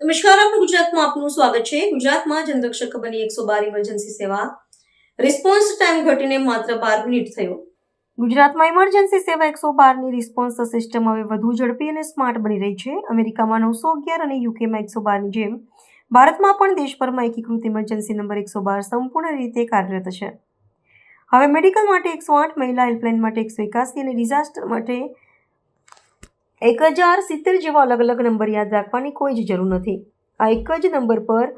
નમસ્કાર, આપનું ગુજરાતમાં આપનું સ્વાગત છે। ગુજરાતમાં જનરક્ષક બની 112 ઇમરજન્સી સેવા રિસ્પોન્સ ટાઈમ ઘટીને માત્ર 12 મિનિટ થયો। ગુજરાતમાં ઇમરજન્સી સેવા 112ની રિસ્પોન્સ સિસ્ટમ હવે વધુ ઝડપી અને સ્માર્ટ બની રહી છે। અમેરિકામાં 911 અને યુકેમાં 112ની જેમ ભારતમાં પણ દેશભરમાં એકીકૃત ઇમરજન્સી નંબર 112 સંપૂર્ણ રીતે કાર્યરત છે। હવે મેડિકલ માટે 108, મહિલા હેલ્પલાઇન માટે 181 અને ડિઝાસ્ટર માટે 1070 જેવા અલગ અલગ નંબર યાદ રાખવાની કોઈ જ જરૂર નથી। આ એક જ નંબર પર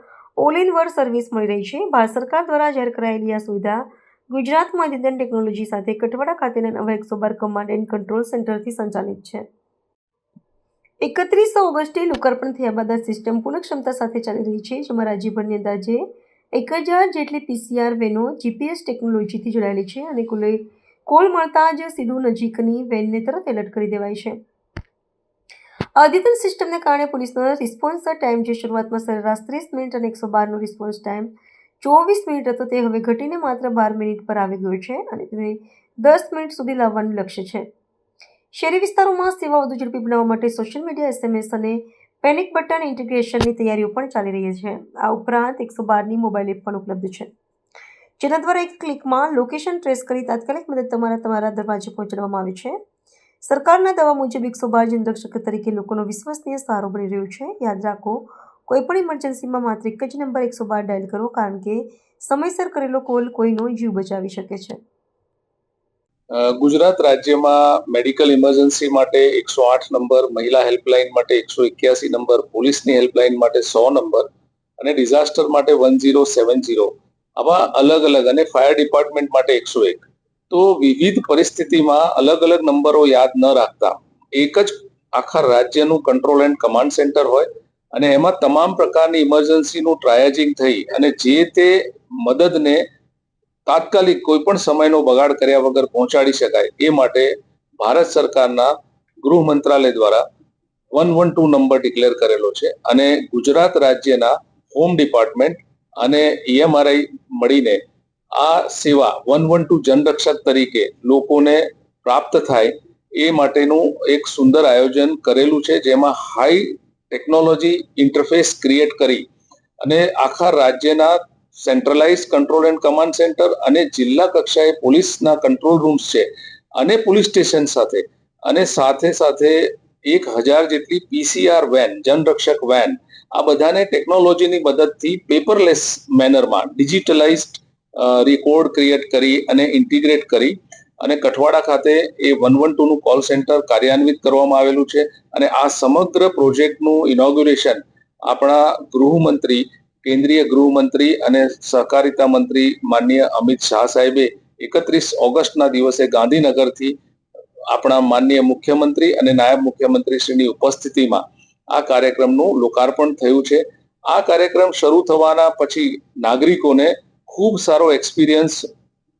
ઓલ ઇન વન સર્વિસ મળી રહી છે। ભારત સરકાર દ્વારા જાહેર કરાયેલી આ સુવિધા ગુજરાતમાં અદ્યતન ટેકનોલોજી સાથે કઠવાડા ખાતેના નવા 112 કમાન્ડ એન્ડ કંટ્રોલ સેન્ટરથી સંચાલિત છે। 31 ઓગસ્ટે લોકાર્પણ થયા બાદ આ સિસ્ટમ પૂર્ણ ક્ષમતા સાથે ચાલી રહી છે, જેમાં રાજ્યભરની અંદાજે 1000 જેટલી PCR વેનો GPS ટેકનોલોજીથી જોડાયેલી છે અને કોલ મળતા જ સીધું નજીકની વેનને તરત એલર્ટ કરી દેવાય છે। અદ્યતન સિસ્ટમને કારણે પોલીસનો રિસ્પોન્સ ટાઈમ, જે શરૂઆતમાં સરેરાશ 30 મિનિટ અને 112નો રિસ્પોન્સ ટાઈમ 24 મિનિટ હતો, તે હવે ઘટીને માત્ર 12 મિનિટ પર આવી ગયો છે અને તેને 10 મિનિટ સુધી લાવવાનું લક્ષ્ય છે। શહેરી વિસ્તારોમાં સેવા વધુ ઝડપી બનાવવા માટે સોશિયલ મીડિયા, SMS અને પેનિક બટન ઇન્ટિગ્રેશનની તૈયારીઓ પણ ચાલી રહી છે। આ ઉપરાંત 112ની મોબાઈલ એપ પણ ઉપલબ્ધ છે, જેના દ્વારા એક ક્લિકમાં લોકેશન ટ્રેસ કરી તાત્કાલિક મદદ તમારા દરવાજે પહોંચાડવામાં આવે છે। સરકારના દાવા મુજબ 112 જનરક્ષક તરીકે લોકોનો વિશ્વસનીય સહારો બની રહ્યો છે। યાદ રાખો, કોઈપણ ઇમરજન્સીમાં માત્ર એક જ નંબર 112 ડાયલ કરો, કારણ કે સમયસર કરેલો કોલ કોઈનો જીવ બચાવી શકે છે। ગુજરાત રાજ્યમાં મેડિકલ ઇમરજન્સી માટે 108 નંબર, મહિલા હેલ્પલાઇન માટે 181 નંબર, પોલીસની હેલ્પલાઇન માટે 100 નંબર અને ડિઝાસ્ટર માટે 1070 આવા અલગ અલગ અને ફાયર ડિપાર્ટમેન્ટ માટે 101 તો વિવિધ પરિસ્થિતિમાં અલગ અલગ નંબરો યાદ ન રાખતા એક જ આખા રાજ્યનું કંટ્રોલ એન્ડ કમાન્ડ સેન્ટર હોય અને એમાં તમામ પ્રકારની ઇમરજન્સીનું ટ્રાયેજિંગ થઈ અને જે તે મદદને તાત્કાલિક કોઈ પણ સમયનો બગાડ કર્યા વગર પહોંચાડી શકાય એ માટે ભારત સરકારના ગૃહ મંત્રાલય દ્વારા 112 નંબર ડિક્લેર કરેલો છે અને ગુજરાત રાજ્યના હોમ ડિપાર્ટમેન્ટ અને EMRI મળીને આ સેવા 112 જનરક્ષક તરીકે લોકોને પ્રાપ્ત થાય એ માટેનું એક સુંદર આયોજન કરેલું છે, જેમાં હાઈ ટેકનોલોજી ઇન્ટરફેસ ક્રિએટ કરી અને આખા રાજ્યના centralise control and command centre અને જિલ્લા કક્ષાએ પોલીસના કંટ્રોલ રૂમ્સ છે અને પોલીસ સ્ટેશન સાથે અને સાથે 1000 જેટલી PCR વેન, જનરક્ષક વેન, આ બધાને ટેકનોલોજીની મદદથી પેપરલેસ મેનરમાં ડિજિટલાઇઝડ રેકોર્ડ ક્રિએટ કરી અને ઇન્ટિગ્રેટ કરી અને કઠવાડા ખાતે એ 112 નું કોલ સેન્ટર કાર્યાન્વિત કરવામાં આવેલું છે અને આ સમગ્ર પ્રોજેક્ટનું ઇનોગ્યુરેશન આપણા ગૃહમંત્રી, કેન્દ્રીય ગૃહમંત્રી અને સહકારિતા મંત્રી માનનીય અમિત શાહ સાહેબે 31 ઓગસ્ટના દિવસે ગાંધીનગરથી આપણા માનનીય મુખ્યમંત્રી અને નાયબ મુખ્યમંત્રી શ્રીની ઉપસ્થિતિમાં આ કાર્યક્રમનું લોકાર્પણ થયું છે। આ કાર્યક્રમ શરૂ થવાના પછી નાગરિકોને ખૂબ સારો એક્સપિરિયન્સ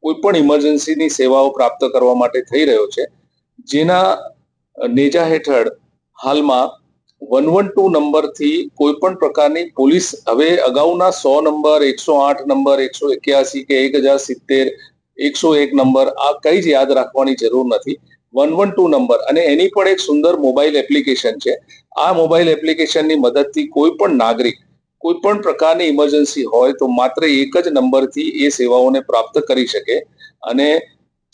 કોઈ પણ ઇમરજન્સીની સેવાઓ પ્રાપ્ત કરવા માટે થઈ રહ્યો છે, જેના નેજા હેઠળ હાલમાં 112 નંબરથી કોઈ પણ પ્રકારની પોલીસ હવે અગાઉના 100 નંબર, 108 નંબર, 181 કે 1070, 101 નંબર આ કઈ જ યાદ રાખવાની જરૂર નથી। 112 નંબર અને એની પણ એક સુંદર મોબાઈલ એપ્લિકેશન છે। આ મોબાઈલ એપ્લિકેશનની મદદથી કોઈ પણ નાગરિક કોઈ પણ પ્રકારની ઇમરજન્સી હોય તો માત્ર એક જ નંબરથી એ સેવાઓને પ્રાપ્ત કરી શકે અને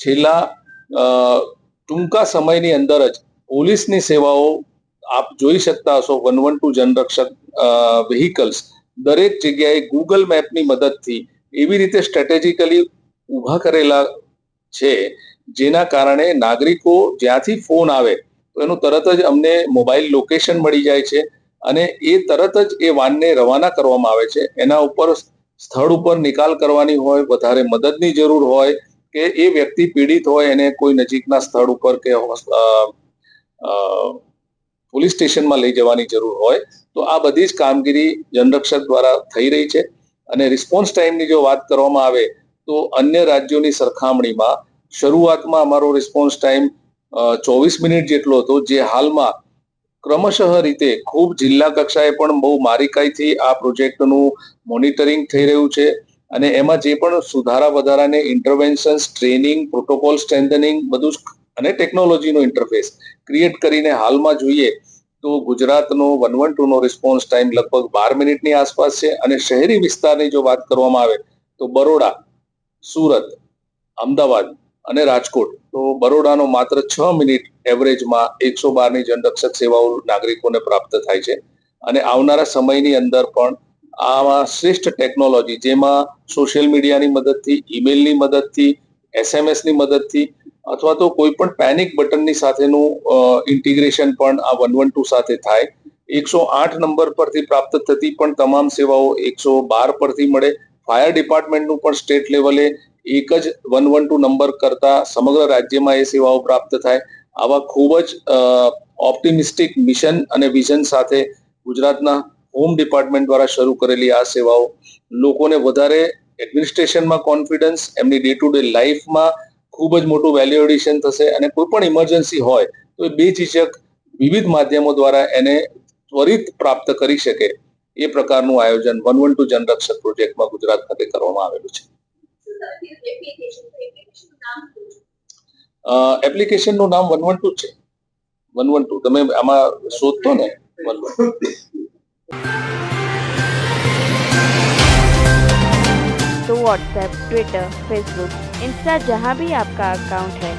છેલ્લા ટૂંકા સમયની અંદર જ પોલીસની સેવાઓ આપ જોઈ શકતા હશો। 112 જનરક્ષક વ્હીકલ્સ દરેક જગ્યાએ ગૂગલ મેપની મદદથી એવી રીતે સ્ટ્રેટેજિકલી ઊભા કરેલા છે, જેના કારણે નાગરિકો જ્યાંથી ફોન આવે તો એનું તરત જ અમને મોબાઈલ લોકેશન મળી જાય છે અને એ તરત જ એ વાનને રવાના કરવામાં આવે છે। એના ઉપર સ્થળ ઉપર નિકાલ કરવાની હોય, વધારે મદદની જરૂર હોય કે એ વ્યક્તિ પીડિત હોય, એને કોઈ નજીકના સ્થળ ઉપર કે પોલીસ સ્ટેશનમાં લઈ જવાની જરૂર હોય તો આ બધી જ કામગીરી જનરક્ષક દ્વારા થઈ રહી છે અને રિસ્પોન્સ ટાઈમની જો વાત કરવામાં આવે તો અન્ય રાજ્યોની સરખામણીમાં શરૂઆતમાં અમારો રિસ્પોન્સ ટાઈમ 24 મિનિટ જેટલો હતો, જે હાલમાં ક્રમશઃ રીતે ખૂબ જિલ્લા કક્ષાએ પણ બહુ બારીકાઈથી આ પ્રોજેક્ટનું મોનિટરિંગ થઈ રહ્યું છે અને એમાં જે પણ સુધારા વધારાને ઇન્ટરવેન્શન્સ, ટ્રેનિંગ, પ્રોટોકોલ સ્ટ્રેન્થનિંગ બધું જ અને ટેકનોલોજીનો ઇન્ટરફેસ ક્રિએટ કરીને હાલમાં જોઈએ તો ગુજરાતનો 112 નો રિસ્પોન્સ ટાઈમ લગભગ 12 મિનિટની આસપાસ છે અને શહેરી વિસ્તારની જો વાત કરવામાં આવે તો બરોડા, સુરત, અમદાવાદ અને રાજકોટ, તો બરોડાનો માત્ર 6 મિનિટ એવરેજમાં 112 ની જનરક્ષક સેવાઓ નાગરિકોને પ્રાપ્ત થાય છે અને આવનારા સમયની અંદર પણ આમાં શ્રેષ્ઠ ટેકનોલોજી, જેમાં સોશિયલ મીડિયાની મદદથી, ઈમેલની મદદથી, એસએમએસની મદદથી અથવા તો કોઈ પણ પેનિક બટનની સાથેનું ઇન્ટિગ્રેશન પણ આ 112 સાથે થાય. 108 નંબર પરથી પ્રાપ્ત થતી પણ તમામ સેવાઓ 112 પરથી મળે. ફાયર ડિપાર્ટમેન્ટનું પણ સ્ટેટ લેવલે એક જ 112 નંબર કરતા સમગ્ર રાજ્યમાં એ સેવાઓ પ્રાપ્ત થાય. આવા ખૂબ જ ઓપ્ટિમિસ્ટિક મિશન અને વિઝન સાથે ગુજરાતના હોમ ડિપાર્ટમેન્ટ દ્વારા શરૂ કરેલી આ સેવાઓ લોકોને વધારે એડમિનિસ્ટ્રેશનમાં કોન્ફિડન્સ, એમની ડે ટુ ડે લાઈફમાં ખૂબ જ મોટું વેલ્યુ એડિશન થશે અને કોઈ પણ ઇમરજન્સી હોય તો એ બેઝિઝક વિવિધ માધ્યમો દ્વારા એને ત્વરિત પ્રાપ્ત કરી શકે એ પ્રકારનું આયોજન 112 જનરક્ષક પ્રોજેક્ટમાં ગુજરાત ખાતે કરવામાં આવેલું છે. એપ્લિકેશનનું નામ 112 છે. 112 તમે આમાં શોધતો ને 112. तो व्हाट्सएप, ट्विटर, फेसबुक, इंस्टा जहाँ भी आपका अकाउंट है,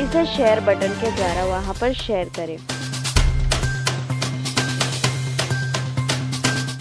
इसे शेयर बटन के द्वारा वहाँ पर शेयर करें